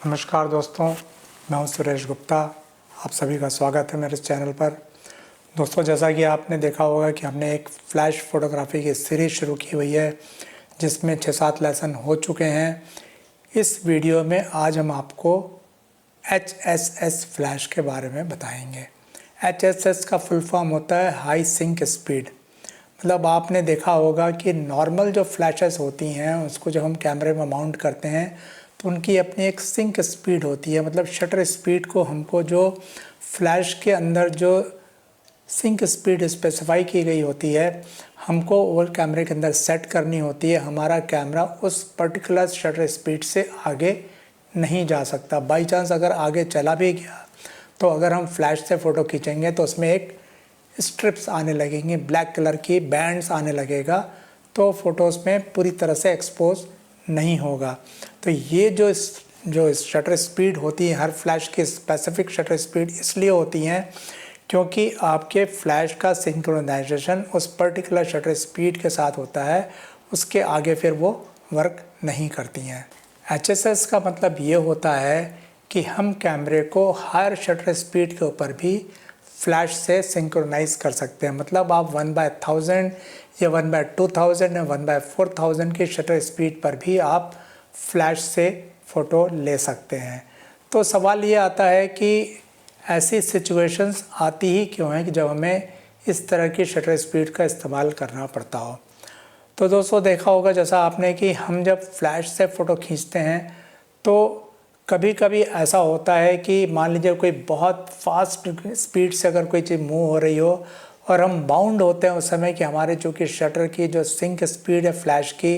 नमस्कार दोस्तों, मैं हूं सुरेश गुप्ता। आप सभी का स्वागत है मेरे इस चैनल पर। दोस्तों, जैसा कि आपने देखा होगा कि हमने एक फ्लैश फ़ोटोग्राफ़ी की सीरीज़ शुरू की हुई है जिसमें 6-7 लेसन हो चुके हैं। इस वीडियो में आज हम आपको HSS फ्लैश के बारे में बताएंगे। HSS का फुल फॉर्म होता है हाई सिंक स्पीड। मतलब आपने देखा होगा कि नॉर्मल जो फ्लैशेस होती हैं उसको जब हम कैमरे में माउंट करते हैं तो उनकी अपनी एक सिंक स्पीड होती है। मतलब शटर स्पीड को हमको जो फ्लैश के अंदर जो सिंक स्पीड स्पेसिफाई की गई होती है हमको वो कैमरे के अंदर सेट करनी होती है। हमारा कैमरा उस पर्टिकुलर शटर स्पीड से आगे नहीं जा सकता। बाई चांस अगर आगे चला भी गया तो अगर हम फ्लैश से फ़ोटो खींचेंगे तो उसमें एक स्ट्रिप्स आने लगेंगी, ब्लैक कलर की बैंड्स आने लगेगा, तो फ़ोटोज़ में पूरी तरह से एक्सपोज नहीं होगा। तो ये जो शटर स्पीड होती है, हर फ्लैश की स्पेसिफिक शटर स्पीड इसलिए होती हैं क्योंकि आपके फ्लैश का सिंक्रोनाइजेशन उस पर्टिकुलर शटर स्पीड के साथ होता है, उसके आगे फिर वो वर्क नहीं करती हैं। HSS का मतलब ये होता है कि हम कैमरे को हर शटर स्पीड के ऊपर भी फ्लैश से सिंक्रोनाइज़ कर सकते हैं। मतलब आप 1/1000 या 1/2000 या 1/4000 की शटर स्पीड पर भी आप फ्लैश से फ़ोटो ले सकते हैं। तो सवाल ये आता है कि ऐसी सिचुएशंस आती ही क्यों हैं कि जब हमें इस तरह की शटर स्पीड का इस्तेमाल करना पड़ता हो। तो दोस्तों, देखा होगा जैसा आपने कि हम जब फ्लैश से फ़ोटो खींचते हैं तो कभी कभी ऐसा होता है कि मान लीजिए कोई बहुत फास्ट स्पीड से अगर कोई चीज़ मूव हो रही हो और हम बाउंड होते हैं उस समय कि हमारे चूँकि शटर की जो सिंक स्पीड है फ्लैश की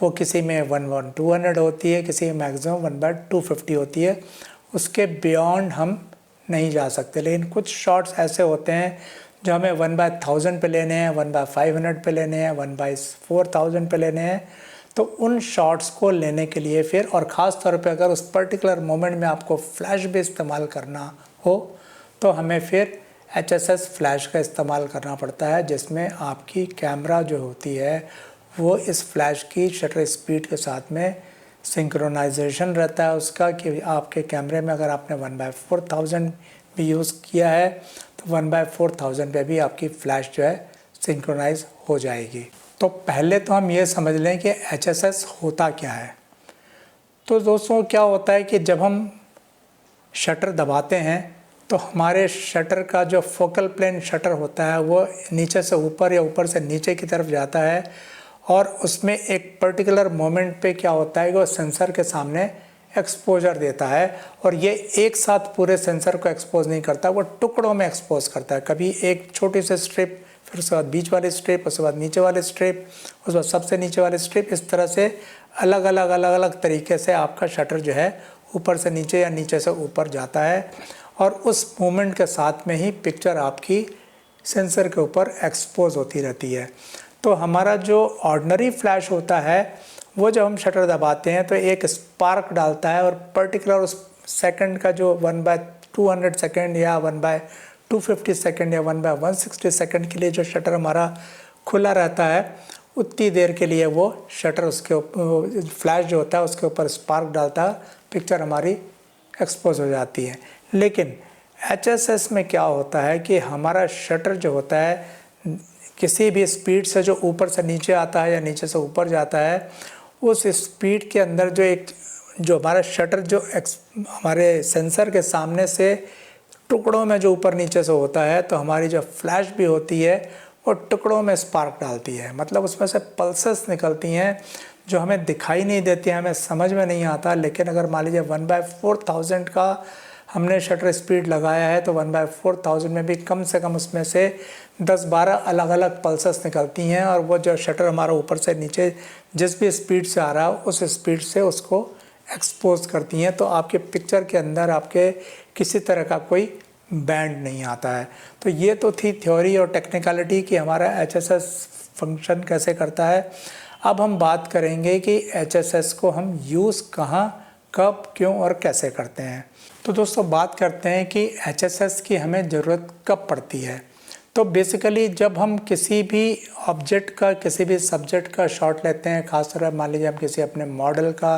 वो किसी में 1/200 होती है, किसी में मैक्सिमम 1/250 होती है। उसके बियॉन्ड हम नहीं जा सकते। लेकिन कुछ शॉट्स ऐसे होते हैं जो हमें 1/1000 पे लेने हैं, 1/500 पे लेने हैं, 1/4000 पे लेने हैं। तो उन शॉट्स को लेने के लिए फिर, और ख़ास तौर पे अगर उस पर्टिकुलर मोमेंट में आपको फ्लैश भी इस्तेमाल करना हो तो हमें फिर HSS फ्लैश का इस्तेमाल करना पड़ता है, जिसमें आपकी कैमरा जो होती है वो इस फ्लैश की शटर स्पीड के साथ में सिंक्रोनाइजेशन रहता है उसका, कि आपके कैमरे में अगर आपने 1/4000 भी यूज़ किया है तो 1/4000 पे भी आपकी फ्लैश जो है सिंक्रोनाइज हो जाएगी। तो पहले तो हम ये समझ लें कि HSS होता क्या है। तो दोस्तों, क्या होता है कि जब हम शटर दबाते हैं तो हमारे शटर का जो फोकल प्लेन शटर होता है वो नीचे से ऊपर या ऊपर से नीचे की तरफ जाता है और उसमें एक पर्टिकुलर मोमेंट पे क्या होता है कि वो सेंसर के सामने एक्सपोजर देता है। और ये एक साथ पूरे सेंसर को एक्सपोज नहीं करता, वो टुकड़ों में एक्सपोज करता है। कभी एक छोटी सी स्ट्रिप, फिर उसके बाद बीच वाली स्ट्रिप, उसके बाद नीचे वाले स्ट्रिप, उसके बाद सबसे नीचे वाले स्ट्रिप। इस तरह से अलग अलग तरीके से आपका शटर जो है ऊपर से नीचे या नीचे से ऊपर जाता है और उस मोमेंट के साथ में ही पिक्चर आपकी सेंसर के ऊपर एक्सपोज होती रहती है। तो हमारा जो ऑर्डिनरी फ्लैश होता है वो जब हम शटर दबाते हैं तो एक स्पार्क डालता है और पर्टिकुलर उस सेकंड का जो 1/200 सेकंड या 1/250 सेकंड या 1/160 सेकंड के लिए जो शटर हमारा खुला रहता है उतनी देर के लिए वो शटर उसके फ्लैश जो होता है उसके ऊपर स्पार्क डालता है, पिक्चर हमारी एक्सपोज हो जाती है। लेकिन HSS में क्या होता है कि हमारा शटर जो होता है किसी भी स्पीड से जो ऊपर से नीचे आता है या नीचे से ऊपर जाता है, उस स्पीड के अंदर जो हमारा शटर जो हमारे सेंसर के सामने से टुकड़ों में जो ऊपर नीचे से होता है, तो हमारी जो फ्लैश भी होती है वो टुकड़ों में स्पार्क डालती है। मतलब उसमें से पल्सेस निकलती हैं जो हमें दिखाई नहीं देती हैं, हमें समझ में नहीं आता। लेकिन अगर मान लीजिए 1/4000 का हमने शटर स्पीड लगाया है तो 1/4000 में भी कम से कम उसमें से 10-12 अलग अलग पल्सेस निकलती हैं और वो जो शटर हमारा ऊपर से नीचे जिस भी स्पीड से आ रहा है उस स्पीड से उसको एक्सपोज करती हैं। तो आपके पिक्चर के अंदर आपके किसी तरह का कोई बैंड नहीं आता है। तो ये तो थी थ्योरी और टेक्निकलिटी कि हमारा HSS फंक्शन कैसे करता है। अब हम बात करेंगे कि HSS को हम यूज़ कहाँ, कब, क्यों और कैसे करते हैं। तो दोस्तों, बात करते हैं कि HSS की हमें ज़रूरत कब पड़ती है। तो बेसिकली जब हम किसी भी ऑब्जेक्ट का, किसी भी सब्जेक्ट का शॉट लेते हैं, खासतौर पर मान लीजिए हम किसी अपने मॉडल का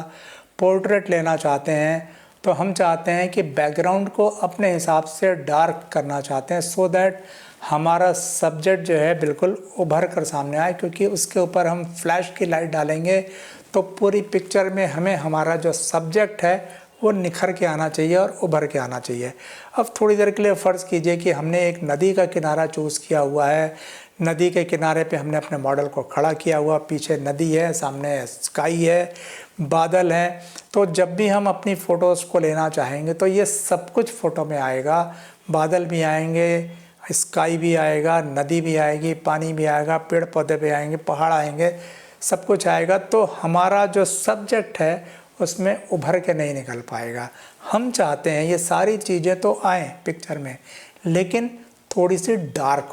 पोर्ट्रेट लेना चाहते हैं, तो हम चाहते हैं कि बैकग्राउंड को अपने हिसाब से डार्क करना चाहते हैं, सो दैट हमारा सब्जेक्ट जो है बिल्कुल उभर कर सामने आए, क्योंकि उसके ऊपर हम फ्लैश की लाइट डालेंगे तो पूरी पिक्चर में हमें हमारा जो सब्जेक्ट है वो निखर के आना चाहिए और उभर के आना चाहिए। अब थोड़ी देर के लिए फ़र्ज़ कीजिए कि हमने एक नदी का किनारा चूज़ किया हुआ है, नदी के किनारे पे हमने अपने मॉडल को खड़ा किया हुआ, पीछे नदी है, सामने स्काई है, बादल हैं। तो जब भी हम अपनी फ़ोटोज़ को लेना चाहेंगे तो ये सब कुछ फ़ोटो में आएगा, बादल भी आएंगे, स्काई भी आएगा, नदी भी आएगी, पानी भी आएगा, पेड़ पौधे भी आएंगे, पहाड़ आएंगे, सब कुछ आएगा। तो हमारा जो सब्जेक्ट है उसमें उभर के नहीं निकल पाएगा। हम चाहते हैं ये सारी चीज़ें तो आएँ पिक्चर में, लेकिन थोड़ी सी डार्क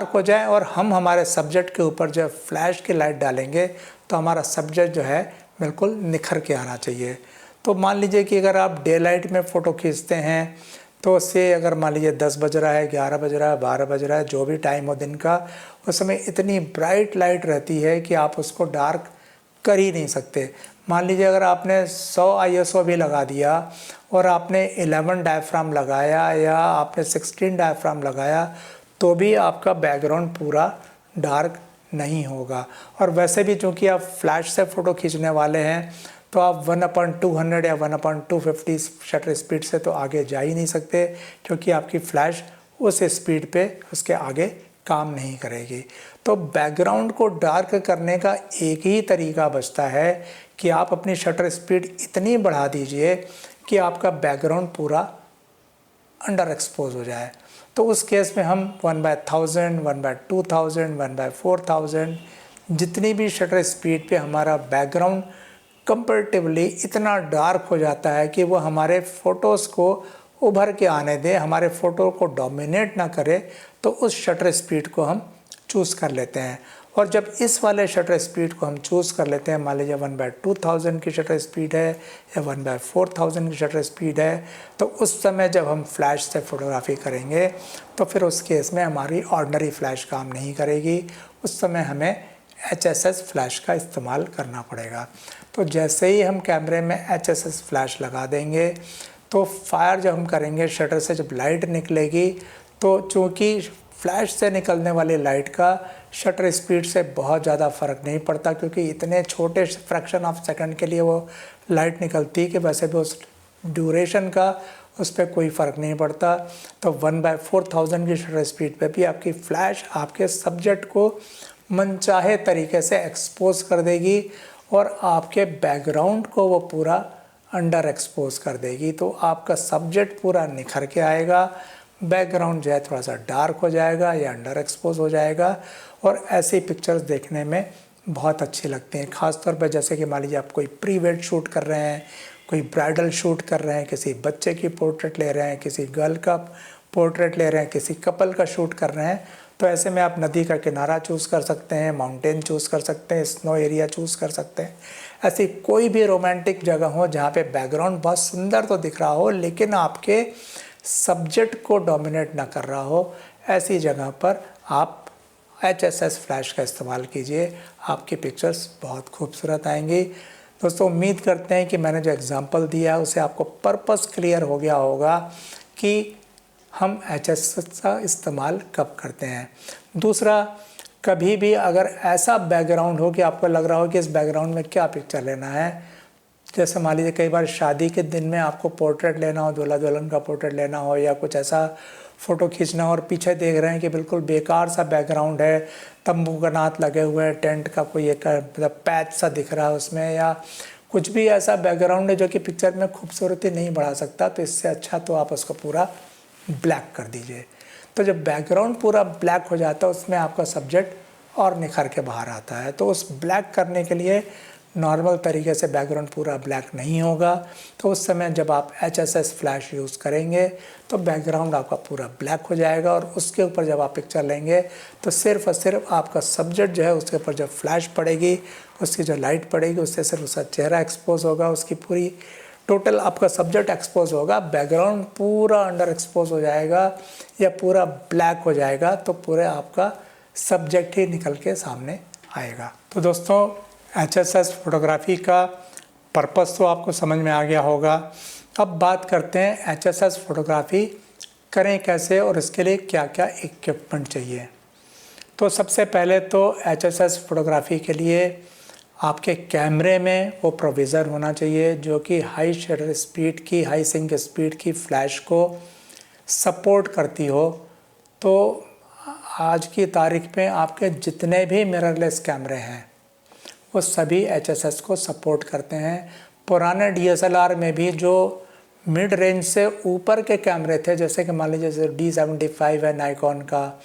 हो जाए और हम हमारे सब्जेक्ट के ऊपर जब फ्लैश की लाइट डालेंगे तो हमारा सब्जेक्ट जो है बिल्कुल निखर के आना चाहिए। तो मान लीजिए कि अगर आप डे लाइट में फ़ोटो खींचते हैं तो उससे अगर मान लीजिए 10 बज रहा है, 11 बज रहा है, 12 बज रहा है, जो भी टाइम हो दिन का, उस समय इतनी ब्राइट लाइट रहती है कि आप उसको डार्क कर ही नहीं सकते। मान लीजिए अगर आपने 100 ISO भी लगा दिया और आपने 11 डायफ्राम लगाया या आपने 16 डायफ्राम लगाया तो भी आपका बैकग्राउंड पूरा डार्क नहीं होगा। और वैसे भी चूँकि आप फ्लैश से फ़ोटो खींचने वाले हैं तो आप 1/200 या 1/250 शटर स्पीड से तो आगे जा ही नहीं सकते, क्योंकि आपकी फ्लैश उस स्पीड पे उसके आगे काम नहीं करेगी। तो बैकग्राउंड को डार्क करने का एक ही तरीका बचता है कि आप अपनी शटर स्पीड इतनी बढ़ा दीजिए कि आपका बैकग्राउंड पूरा अंडर एक्सपोज हो जाए। तो उस केस में हम 1/1000, 1/2000, 1/4000 जितनी भी शटर स्पीड पे हमारा बैकग्राउंड कंपैरेटिवली इतना डार्क हो जाता है कि वो हमारे फ़ोटोज़ को उभर के आने दे, हमारे फ़ोटो को डोमिनेट ना करे, तो उस शटर स्पीड को हम चूज़ कर लेते हैं। और जब इस वाले शटर स्पीड को हम चूज़ कर लेते हैं, मान लीजिए 1/2000 की शटर स्पीड है या 1/4000 की शटर स्पीड है, तो उस समय जब हम फ्लैश से फ़ोटोग्राफी करेंगे तो फिर उस केस में हमारी ऑर्डिनरी फ्लैश काम नहीं करेगी, उस समय हमें HSS फ्लैश का इस्तेमाल करना पड़ेगा। तो जैसे ही हम कैमरे में HSS फ्लैश लगा देंगे तो फायर जब हम करेंगे, शटर से जब लाइट निकलेगी, तो चूँकि फ्लैश से निकलने वाली लाइट का शटर स्पीड से बहुत ज़्यादा फ़र्क नहीं पड़ता, क्योंकि इतने छोटे फ्रैक्शन ऑफ सेकंड के लिए वो लाइट निकलती है कि वैसे भी उस ड्यूरेशन का उस पर कोई फ़र्क नहीं पड़ता। तो 1/4000 की शटर स्पीड पे भी आपकी फ़्लैश आपके सब्जेक्ट को मनचाहे तरीके से एक्सपोज कर देगी और आपके बैकग्राउंड को वो पूरा अंडर एक्सपोज कर देगी। तो आपका सब्जेक्ट पूरा निखर के आएगा, बैकग्राउंड जो है थोड़ा सा डार्क हो जाएगा या अंडर एक्सपोज हो जाएगा, और ऐसी पिक्चर्स देखने में बहुत अच्छी लगती हैं। ख़ासतौर पर जैसे कि मान लीजिए आप कोई प्री वेड शूट कर रहे हैं, कोई ब्राइडल शूट कर रहे हैं, किसी बच्चे की पोर्ट्रेट ले रहे हैं, किसी गर्ल का पोर्ट्रेट ले रहे हैं, किसी कपल का शूट कर रहे हैं, तो ऐसे में आप नदी का किनारा चूज़ कर सकते हैं, माउंटेन चूज़ कर सकते हैं, स्नो एरिया चूज़ कर सकते हैं। ऐसी कोई भी रोमांटिक जगह हो जहाँ पे बैकग्राउंड बहुत सुंदर तो दिख रहा हो लेकिन आपके सब्जेक्ट को डोमिनेट ना कर रहा हो, ऐसी जगह पर आप HSS फ्लैश का इस्तेमाल कीजिए, आपकी पिक्चर्स बहुत खूबसूरत आएंगी। दोस्तों, उम्मीद करते हैं कि मैंने जो एग्ज़ाम्पल दिया है उसे आपको पर्पस क्लियर हो गया होगा कि हम HSS का इस्तेमाल कब करते हैं। दूसरा, कभी भी अगर ऐसा बैकग्राउंड हो कि आपको लग रहा हो कि इस बैकग्राउंड में क्या पिक्चर लेना है, जैसे मान लीजिए कई बार शादी के दिन में आपको पोर्ट्रेट लेना हो, दूल्हा दुल्हन का पोर्ट्रेट लेना हो या कुछ ऐसा फ़ोटो खींचना हो और पीछे देख रहे हैं कि बिल्कुल बेकार सा बैकग्राउंड है, तंबू का नाथ लगे हुए हैं, टेंट का कोई एक मतलब पैच सा दिख रहा है उसमें, या कुछ भी ऐसा बैकग्राउंड है जो कि पिक्चर में खूबसूरती नहीं बढ़ा सकता, तो इससे अच्छा तो आप उसको पूरा ब्लैक कर दीजिए। तो जब बैकग्राउंड पूरा ब्लैक हो जाता है उसमें आपका सब्जेक्ट और निखर के बाहर आता है। तो उस ब्लैक करने के लिए नॉर्मल तरीके से बैकग्राउंड पूरा ब्लैक नहीं होगा, तो उस समय जब आप HSS फ्लैश यूज़ करेंगे तो बैकग्राउंड आपका पूरा ब्लैक हो जाएगा और उसके ऊपर जब आप पिक्चर लेंगे तो सिर्फ और सिर्फ आपका सब्जेक्ट जो है उसके ऊपर जब फ्लैश पड़ेगी, उसकी जो लाइट पड़ेगी उससे सिर्फ उसका चेहरा एक्सपोज होगा, उसकी पूरी टोटल आपका सब्जेक्ट एक्सपोज होगा, बैकग्राउंड पूरा अंडर एक्सपोज हो जाएगा या पूरा ब्लैक हो जाएगा, तो पूरे आपका सब्जेक्ट ही निकल के सामने आएगा। तो दोस्तों, HSS फोटोग्राफी का पर्पस तो आपको समझ में आ गया होगा। अब बात करते हैं HSS फोटोग्राफी करें कैसे और इसके लिए क्या क्या इक्विपमेंट चाहिए। तो सबसे पहले तो HSS फोटोग्राफी के लिए आपके कैमरे में वो प्रोविज़न होना चाहिए जो कि हाई शटर स्पीड की, हाई सिंक स्पीड की फ्लैश को सपोर्ट करती हो। तो आज की तारीख में आपके जितने भी मिररलेस कैमरे हैं वो सभी HSS को सपोर्ट करते हैं। पुराने DSLR में भी जो मिड रेंज से ऊपर के कैमरे थे, जैसे कि मान लीजिए जैसे D75 है नाइकॉन का,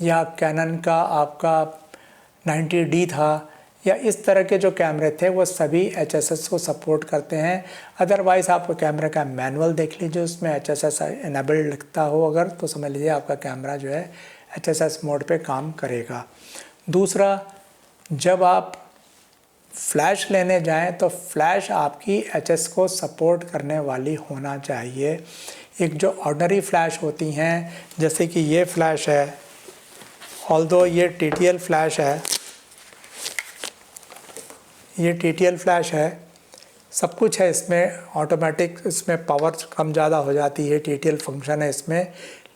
या कैनन का आपका 90D था, या इस तरह के जो कैमरे थे वो सभी HSS को सपोर्ट करते हैं। अदरवाइज़ आप कैमरे का मैनुअल देख लीजिए, उसमें HSS इनेबल्ड लिखता हो अगर, तो समझ लीजिए आपका कैमरा जो है HSS मोड पे काम करेगा। दूसरा, जब आप फ्लैश लेने जाएं तो फ्लैश आपकी HS को सपोर्ट करने वाली होना चाहिए। एक जो ऑर्डिनरी फ्लैश होती हैं, जैसे कि ये फ्लैश है, ऑल्दो ये TTL फ्लैश है, ये TTL फ्लैश है, सब कुछ है इसमें ऑटोमेटिक, इसमें पावर कम ज़्यादा हो जाती है, TTL फंक्शन है इसमें,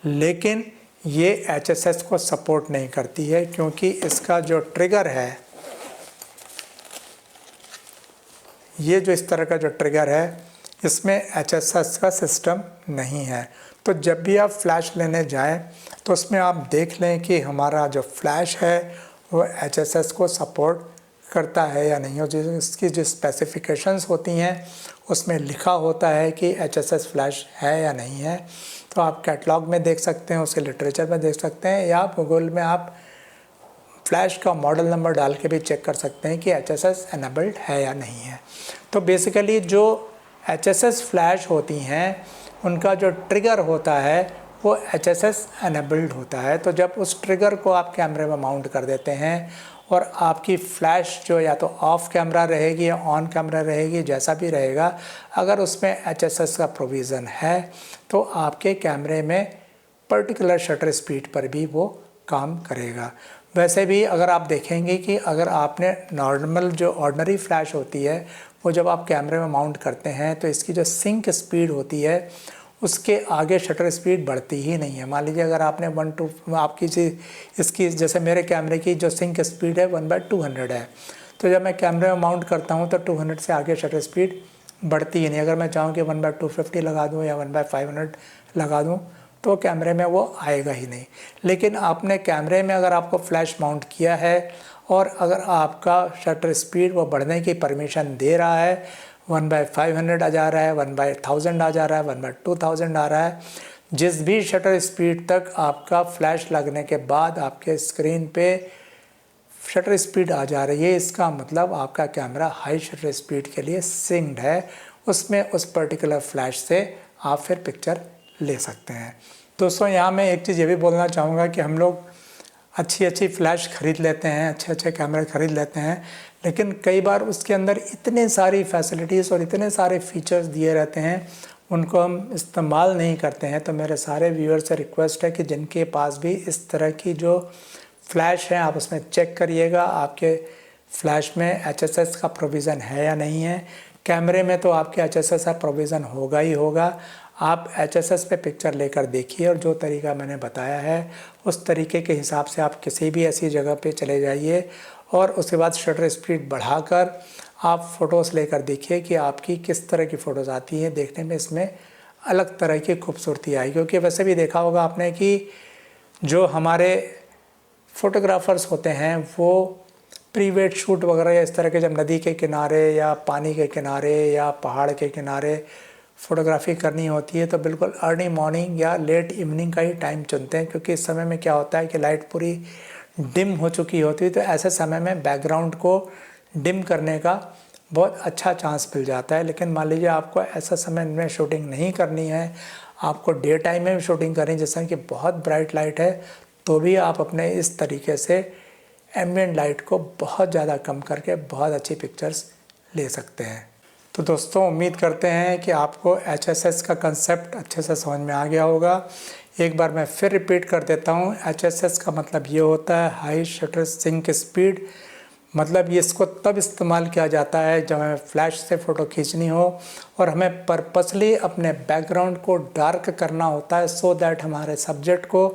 लेकिन ये HSS को सपोर्ट नहीं करती है क्योंकि इसका जो ट्रिगर है, ये जो इस तरह का जो ट्रिगर है, इसमें HSS का सिस्टम नहीं है। तो जब भी आप फ्लैश लेने जाएं तो उसमें आप देख लें कि हमारा जो फ्लैश है वो HSS को सपोर्ट करता है या नहीं, और जो इसकी जो स्पेसिफिकेशंस होती हैं उसमें लिखा होता है कि HSS फ्लैश है या नहीं है। तो आप कैटलॉग में देख सकते हैं, उसके लिटरेचर में देख सकते हैं, या गूगल में आप फ्लैश का मॉडल नंबर डाल के भी चेक कर सकते हैं कि HSS एनेबल्ड है या नहीं है। तो बेसिकली जो HSS फ्लैश होती हैं उनका जो ट्रिगर होता है वो HSS एनेबल्ड होता है। तो जब उस ट्रिगर को आप कैमरे में माउंट कर देते हैं और आपकी फ़्लैश जो या तो ऑफ कैमरा रहेगी या ऑन कैमरा रहेगी, जैसा भी रहेगा, अगर उसमें HSS का प्रोविज़न है तो आपके कैमरे में पर्टिकुलर शटर स्पीड पर भी वो काम करेगा। वैसे भी अगर आप देखेंगे कि अगर आपने नॉर्मल जो ऑर्डिनरी फ्लैश होती है वो जब आप कैमरे में माउंट करते हैं तो इसकी जो सिंक स्पीड होती है उसके आगे शटर स्पीड बढ़ती ही नहीं है। मान लीजिए अगर आपने 1/2 आपकी इसकी जैसे मेरे कैमरे की जो सिंक स्पीड है 1/200 है, तो जब मैं कैमरे में माउंट करता हूँ तो 200 से आगे शटर स्पीड बढ़ती ही नहीं। अगर मैं चाहूँ कि 1/250 लगा दूँ या 1/500 लगा दूँ तो कैमरे में वो आएगा ही नहीं। लेकिन आपने कैमरे में अगर आपको फ्लैश माउंट किया है और अगर आपका शटर स्पीड वो बढ़ने की परमिशन दे रहा है, 1/500 आ जा रहा है, 1/1000 आ जा रहा है, 1/2000 आ रहा है, जिस भी शटर स्पीड तक आपका फ्लैश लगने के बाद आपके स्क्रीन पे शटर स्पीड आ जा रही है, इसका मतलब आपका कैमरा हाई शटर स्पीड के लिए सिंक्ड है। उसमें उस पर्टिकुलर फ्लैश से आप फिर पिक्चर ले सकते हैं। दोस्तों, यहाँ मैं एक चीज़ ये भी बोलना चाहूँगा कि हम लोग अच्छी फ्लैश ख़रीद लेते हैं, अच्छे कैमरे ख़रीद लेते हैं, लेकिन कई बार उसके अंदर इतने सारी फैसिलिटीज़ और इतने सारे फीचर्स दिए रहते हैं, उनको हम इस्तेमाल नहीं करते हैं। तो मेरे सारे व्यूअर्स से रिक्वेस्ट है कि जिनके पास भी इस तरह की जो फ्लैश है आप उसमें चेक करिएगा आपके फ्लैश में HSS का प्रोविज़न है या नहीं है। कैमरे में तो आपके HSS का प्रोविज़न होगा ही होगा। आप HSS पे पिक्चर लेकर देखिए और जो तरीका मैंने बताया है उस तरीके के हिसाब से आप किसी भी ऐसी जगह पे चले जाइए और उसके बाद शटर स्पीड बढ़ाकर आप फ़ोटोज़ लेकर देखिए कि आपकी किस तरह की फ़ोटोज़ आती हैं। देखने में इसमें अलग तरह की खूबसूरती आई, क्योंकि वैसे भी देखा होगा आपने कि जो हमारे फ़ोटोग्राफ़र्स होते हैं वो प्री वेड शूट वगैरह या इस तरह के जब नदी के किनारे या पानी के किनारे या पहाड़ के किनारे फ़ोटोग्राफी करनी होती है तो बिल्कुल अर्ली मॉर्निंग या लेट इवनिंग का ही टाइम चुनते हैं, क्योंकि इस समय में क्या होता है कि लाइट पूरी डिम हो चुकी होती है। तो ऐसे समय में बैकग्राउंड को डिम करने का बहुत अच्छा चांस मिल जाता है। लेकिन मान लीजिए आपको ऐसा समय में शूटिंग नहीं करनी है, आपको डे टाइम में भी शूटिंग करनी है, जैसा कि बहुत ब्राइट लाइट है, तो भी आप अपने इस तरीके से एम्बिएंट लाइट को बहुत ज़्यादा कम करके बहुत अच्छी पिक्चर्स ले सकते हैं। तो दोस्तों, उम्मीद करते हैं कि आपको HSS का कंसेप्ट अच्छे से समझ में आ गया होगा। एक बार मैं फिर रिपीट कर देता हूँ, HSS का मतलब ये होता है हाई शटर सिंक स्पीड, मतलब ये इसको तब इस्तेमाल किया जाता है जब हमें फ्लैश से फ़ोटो खींचनी हो और हमें पर्पसली अपने बैकग्राउंड को डार्क करना होता है, सो दैट हमारे सब्जेक्ट को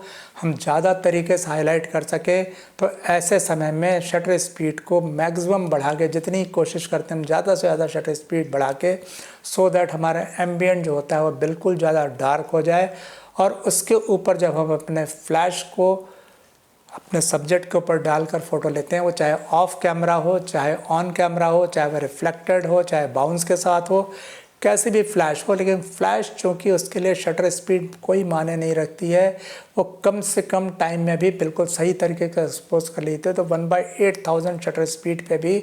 हम ज़्यादा तरीके से हाईलाइट कर सके। तो ऐसे समय में शटर स्पीड को मैक्सिमम बढ़ा के, जितनी कोशिश करते हैं हम ज़्यादा से ज़्यादा शटर स्पीड बढ़ा के, सो दैट हमारा एम्बियंट जो होता है वो बिल्कुल ज़्यादा डार्क हो जाए। और उसके ऊपर जब हम अपने फ्लैश को अपने सब्जेक्ट के ऊपर डालकर फ़ोटो लेते हैं, वो चाहे ऑफ कैमरा हो, चाहे ऑन कैमरा हो, चाहे वह रिफ्लेक्टेड हो, चाहे बाउंस के साथ हो, कैसी भी फ्लैश हो, लेकिन फ्लैश चूँकि उसके लिए शटर स्पीड कोई मायने नहीं रखती है, वो कम से कम टाइम में भी बिल्कुल सही तरीके का एक्सपोज कर लेते हैं। तो 1/8000 शटर स्पीड पे भी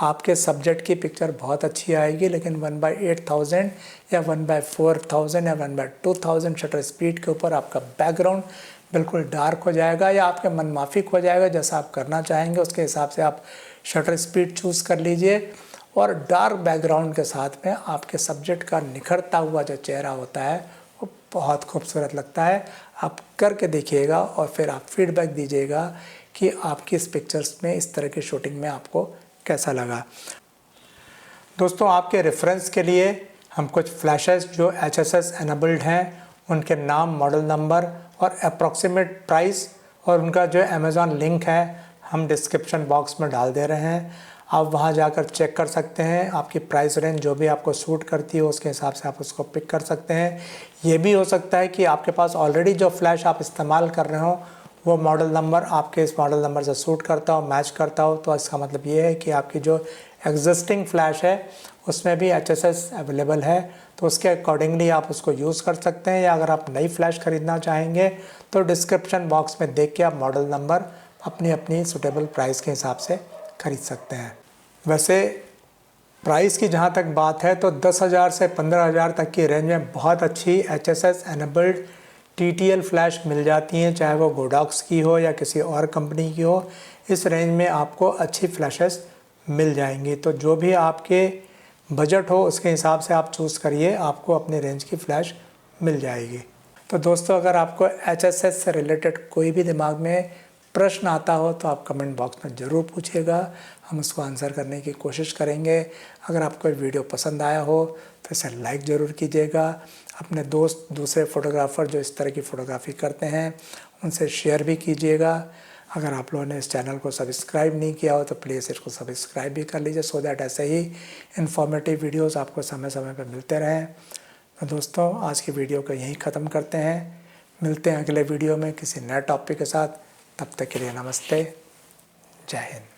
आपके सब्जेक्ट की पिक्चर बहुत अच्छी आएगी, लेकिन 1/8000 या 1/4000 या 1/2000 शटर स्पीड के ऊपर आपका बैकग्राउंड बिल्कुल डार्क हो जाएगा या आपके मन माफिक हो जाएगा। जैसा आप करना चाहेंगे उसके हिसाब से आप शटर स्पीड चूज़ कर लीजिए। और डार्क बैकग्राउंड के साथ में आपके सब्जेक्ट का निखरता हुआ जो चेहरा होता है वो बहुत खूबसूरत लगता है। आप करके देखिएगा और फिर आप फीडबैक दीजिएगा कि आपकी इस पिक्चर्स में, इस तरह की शूटिंग में आपको कैसा लगा। दोस्तों, आपके रेफरेंस के लिए हम कुछ फ्लैशेस जो HSS एनेबल्ड हैं उनके नाम, मॉडल नंबर और अप्रॉक्सीमेट प्राइस और उनका जो अमेज़ॉन लिंक है हम डिस्क्रिप्शन बॉक्स में डाल दे रहे हैं। आप वहां जाकर चेक कर सकते हैं। आपकी प्राइस रेंज जो भी आपको सूट करती हो उसके हिसाब से आप उसको पिक कर सकते हैं। ये भी हो सकता है कि आपके पास ऑलरेडी जो फ्लैश आप इस्तेमाल कर रहे हो वो मॉडल नंबर आपके इस मॉडल नंबर से सूट करता हो, मैच करता हो। तो इसका मतलब ये है कि आपकी जो एग्जिस्टिंग फ्लैश है उसमें भी HSS अवेलेबल है, तो उसके अकॉर्डिंगली आप उसको यूज़ कर सकते हैं। या अगर आप नई फ्लैश ख़रीदना चाहेंगे तो डिस्क्रिप्शन बॉक्स में देख के आप मॉडल नंबर अपनी अपनी सूटेबल प्राइस के हिसाब से खरीद सकते हैं। वैसे प्राइस की जहाँ तक बात है तो 10,000 से 15,000 तक की रेंज में बहुत अच्छी HSS एनेबल्ड TTL फ्लैश मिल जाती हैं, चाहे वो गोडॉक्स की हो या किसी और कंपनी की हो। इस रेंज में आपको अच्छी फ्लैशेस मिल जाएंगी। तो जो भी आपके बजट हो उसके हिसाब से आप चूज़ करिए, आपको अपने रेंज की फ्लैश मिल जाएगी। तो दोस्तों, अगर आपको HSS से रिलेटेड कोई भी दिमाग में प्रश्न आता हो तो आप कमेंट बॉक्स में ज़रूर पूछिएगा, हम उसको आंसर करने की कोशिश करेंगे। अगर आपको वीडियो पसंद आया हो तो इसे लाइक ज़रूर कीजिएगा। अपने दोस्त, दूसरे फ़ोटोग्राफ़र जो इस तरह की फ़ोटोग्राफ़ी करते हैं उनसे शेयर भी कीजिएगा। अगर आप लोगों ने इस चैनल को सब्सक्राइब नहीं किया हो तो प्लीज़ इसको सब्सक्राइब भी कर लीजिए, सो दैट ऐसे ही इन्फॉर्मेटिव वीडियोस आपको समय समय पर मिलते रहें। तो दोस्तों, आज की वीडियो को यहीं ख़त्म करते हैं। मिलते हैं अगले वीडियो में किसी नए टॉपिक के साथ। तब तक के लिए नमस्ते, जय हिंद।